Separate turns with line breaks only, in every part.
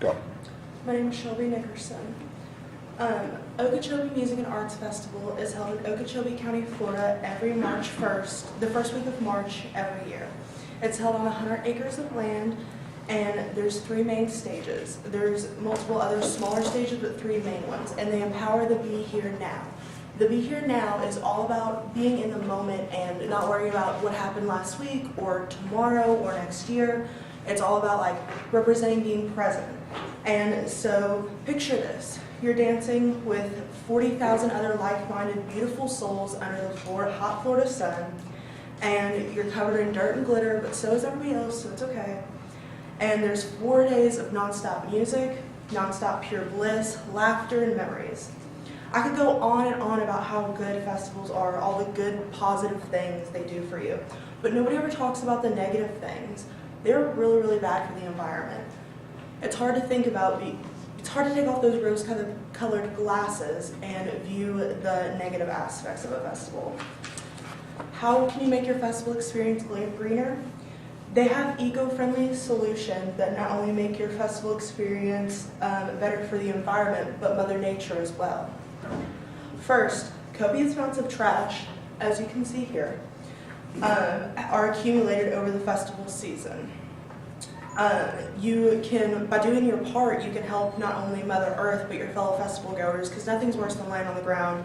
Go.
My name is Shelby Nickerson. Okeechobee Music and Arts Festival is held in Okeechobee County, Florida every March 1st, the first week of March every year. It's held on 100 acres of land, and there's 3 main stages. There's multiple other smaller stages, but 3 main ones, and they empower the Be Here Now. The Be Here Now is all about being in the moment and not worrying about what happened last week or tomorrow or next year. It's all about like representing being present. And so picture this. You're dancing with 40,000 other like-minded, beautiful souls under the hot Florida sun, and you're covered in dirt and glitter, but so is everybody else, so it's okay. And there's 4 days of nonstop music, nonstop pure bliss, laughter, and memories. I could go on and on about how good festivals are, all the good, positive things they do for you, but nobody ever talks about the negative things. They're really, really bad for the environment. It's hard to think about, it's hard to take off those rose-colored glasses and view the negative aspects of a festival. How can you make your festival experience greener? They have eco-friendly solutions that not only make your festival experience better for the environment, but Mother Nature as well. First, copious amounts of trash, as you can see here, are accumulated over the festival season. You can, by doing your part, you can help not only Mother Earth, but your fellow festival goers, because nothing's worse than laying on the ground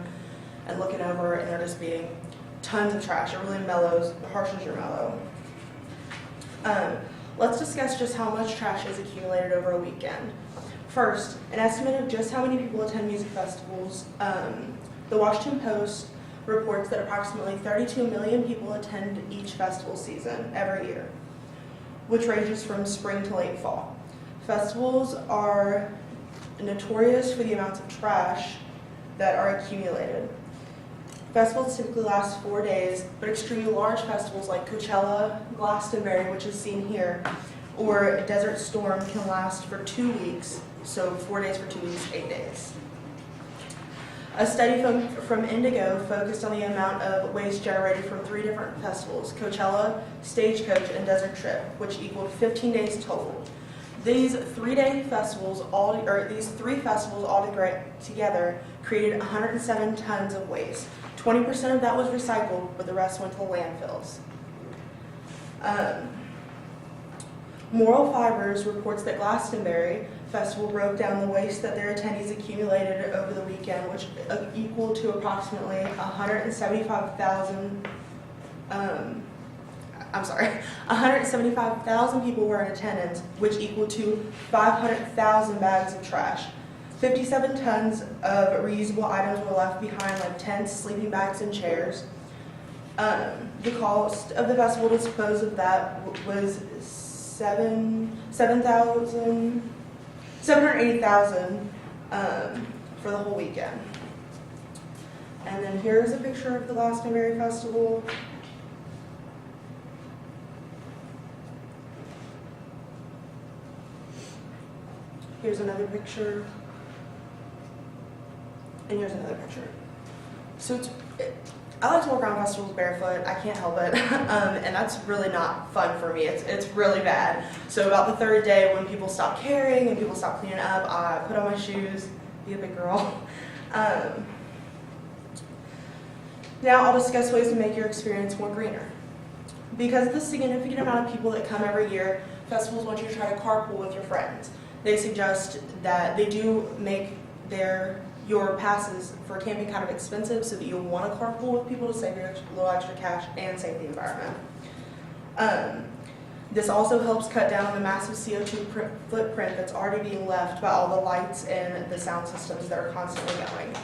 and looking over and there just being tons of trash. It really harshes your mellow. Let's discuss just how much trash is accumulated over a weekend. First, an estimate of just how many people attend music festivals. The Washington Post reports that approximately 32 million people attend each festival season every year, which ranges from spring to late fall. Festivals are notorious for the amounts of trash that are accumulated. Festivals typically last 4 days, but extremely large festivals like Coachella, Glastonbury, which is seen here, or Desert Storm can last for 2 weeks, so 4 days for 2 weeks, 8 days. A study from Indigo focused on the amount of waste generated from 3 different festivals, Coachella, Stagecoach, and Desert Trip, which equaled 15 days total. These 3-day festivals, these 3 festivals all together created 107 tons of waste. 20% of that was recycled, but the rest went to the landfills. Moral Fibers reports that Glastonbury Festival broke down the waste that their attendees accumulated over the weekend, which equal to approximately 175,000 people were in attendance, which equal to 500,000 bags of trash. 57 tons of reusable items were left behind, like tents, sleeping bags, and chairs. The cost of the festival to dispose of that was $780,000 for the whole weekend. And then here's a picture of the Glastonbury Festival. Here's another picture. And here's another picture. So I like to walk around festivals barefoot. I can't help it, and that's really not fun for me. It's really bad. So about the 3rd day, when people stop caring and people stop cleaning up, I put on my shoes, be a big girl. Now I'll discuss ways to make your experience more greener. Because of the significant amount of people that come every year, festivals want you to try to carpool with your friends. They suggest that they do make your passes for camping kind of expensive, so that you'll want to carpool with people to save your little extra cash and save the environment. This also helps cut down on the massive CO2 footprint that's already being left by all the lights and the sound systems that are constantly going.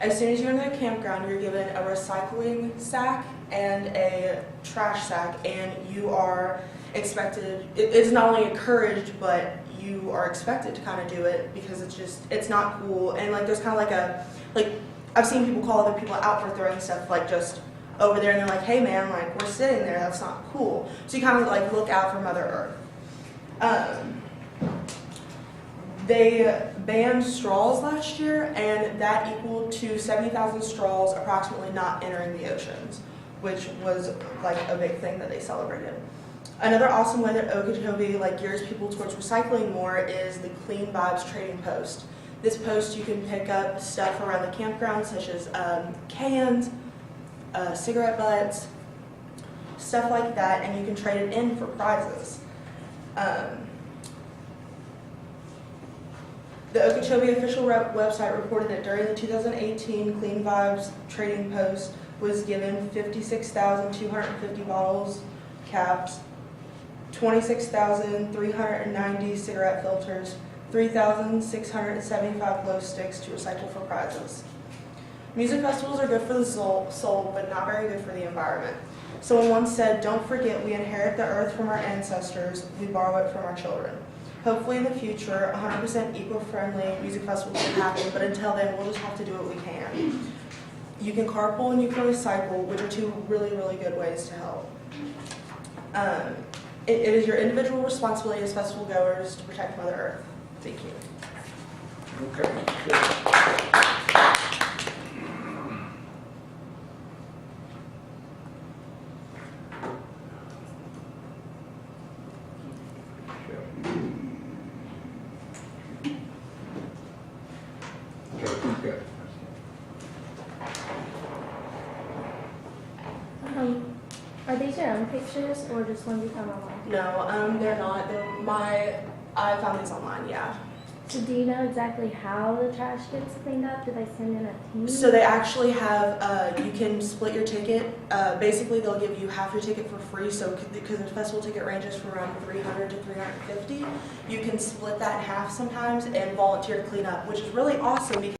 As soon as you're in the campground, you're given a recycling sack and a trash sack, and you are expected, it's not only encouraged, but you are expected to kind of do it, because it's not cool. And like there's kind of like I've seen people call other people out for throwing stuff like just over there, and they're like, hey man, like we're sitting there, that's not cool. So you kind of like look out for Mother Earth. They banned straws last year, and that equaled to 70,000 straws approximately not entering the oceans, which was like a big thing that they celebrated. Another awesome way that Okeechobee gears people towards recycling more is the Clean Vibes Trading Post. This post, you can pick up stuff around the campground, such as cans, cigarette butts, stuff like that, and you can trade it in for prizes. The Okeechobee official website reported that during the 2018 Clean Vibes Trading Post was given 56,250 bottles, caps, 26,390 cigarette filters, 3,675 glow sticks to recycle for prizes. Music festivals are good for the soul, but not very good for the environment. Someone once said, "Don't forget we inherit the earth from our ancestors, we borrow it from our children." Hopefully in the future, 100% eco-friendly music festivals can happen, but until then, we'll just have to do what we can. You can carpool and you can recycle, which are two really, really good ways to help. It is your individual responsibility as festival goers to protect Mother Earth. Thank you.
Okay.
Are these your own pictures or just ones you found online?
No, they're not. I found these online, yeah.
So do you know exactly how the trash gets cleaned up? Do they send in a team?
So they actually have, you can split your ticket. Basically, they'll give you half your ticket for free. So because the festival ticket ranges from around $300 to $350, you can split that in half sometimes and volunteer to clean up, which is really awesome because